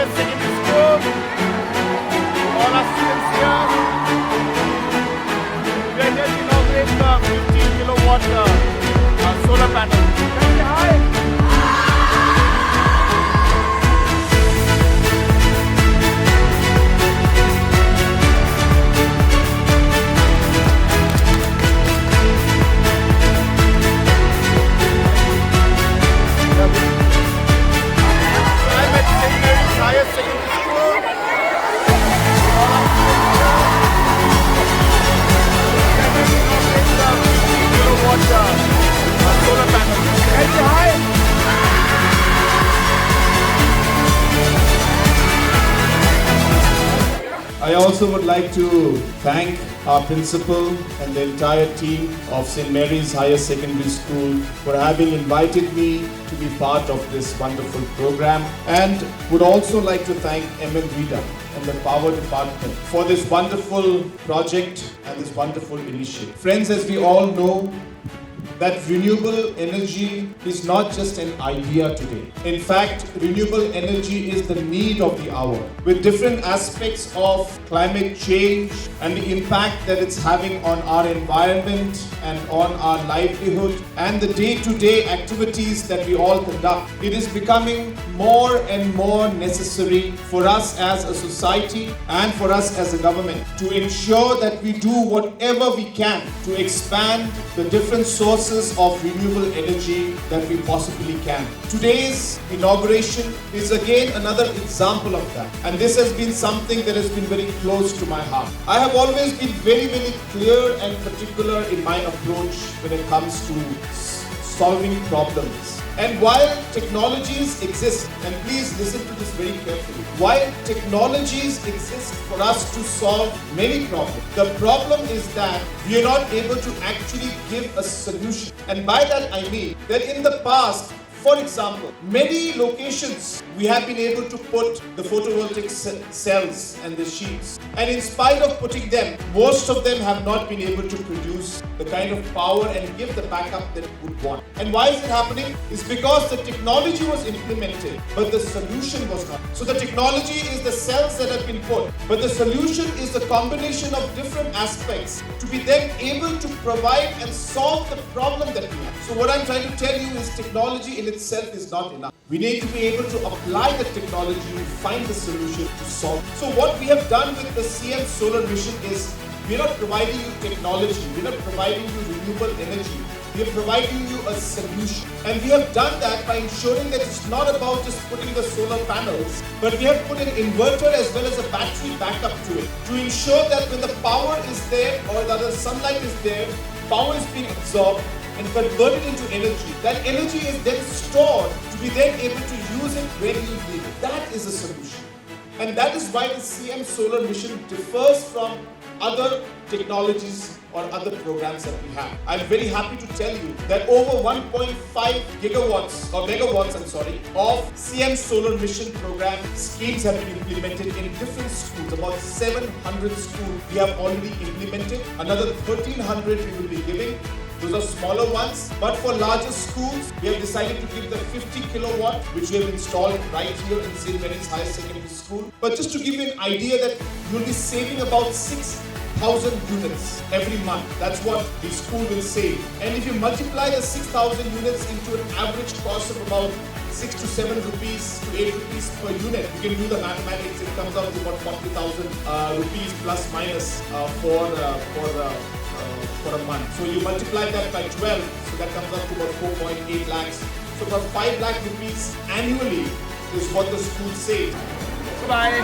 Higher Secondary School, all our students here. We are here to inaugurate the 15 kilowatt solar panel. Can you say hi? Higher Secondary School. Solar panel. Can you say hi? I also would like to thank our principal and the entire team of St. Mary's Higher Secondary School for having invited me to be part of this wonderful program, and would also like to thank ML Rita and the Power Department for this wonderful project and this wonderful initiative. Friends, as we all know, that renewable energy is not just an idea today. In fact, renewable energy is the need of the hour. With different aspects of climate change and the impact that it's having on our environment and on our livelihood and the day-to-day activities that we all conduct, it is becoming more and more necessary for us as a society and for us as a government to ensure that we do whatever we can to expand the different sources of renewable energy that we possibly can. Today's inauguration is again another example of that, and this has been something that has been very close to my heart. I have always been very, very clear and particular in my approach when it comes to solving problems. And while technologies exist, and please listen to this very carefully, while technologies exist for us to solve many problems, the problem is that we are not able to actually give a solution. And by that I mean that in the past, for example, many locations we have been able to put the photovoltaic cells and the sheets. And in spite of putting them, most of them have not been able to produce the kind of power and give the backup that we would want. And why is it happening? It's because the technology was implemented, but the solution was not. So the technology is the cells that have been put, but the solution is the combination of different aspects to be then able to provide and solve the problem that we have. So what I'm trying to tell you is technology in itself is not enough. We need to be able to apply the technology to find the solution to solve. So what we have done with the CM Solar Mission is we're not providing you technology, we're not providing you renewable energy, we are providing you a solution. And we have done that by ensuring that it's not about just putting the solar panels, but we have put an inverter as well as a battery backup to it to ensure that when the power is there or the sunlight is there, power is being absorbed and converted into energy. That energy is then stored to be then able to use it when you need it. That is a solution. And that is why the CM Solar Mission differs from other technologies or other programs that we have. I'm very happy to tell you that over 1.5 megawatts of CM Solar Mission program schemes have been implemented in different schools. About 700 schools we have already implemented. Another 1,300 we will be giving. Those are smaller ones, but for larger schools, we have decided to give the 50 kilowatt, which we have installed right here in St. Mary's Higher Secondary School. But just to give you an idea that you'll be saving about 6,000 units every month. That's what the school will save. And if you multiply the 6,000 units into an average cost of about 6 to 7 rupees to 8 rupees per unit, you can do the mathematics. It comes out to about 40,000 rupees plus minus for a month. So you multiply that by 12, so that comes up to about 4.8 lakhs. So about 5 lakh rupees annually is what the school saves. Bye.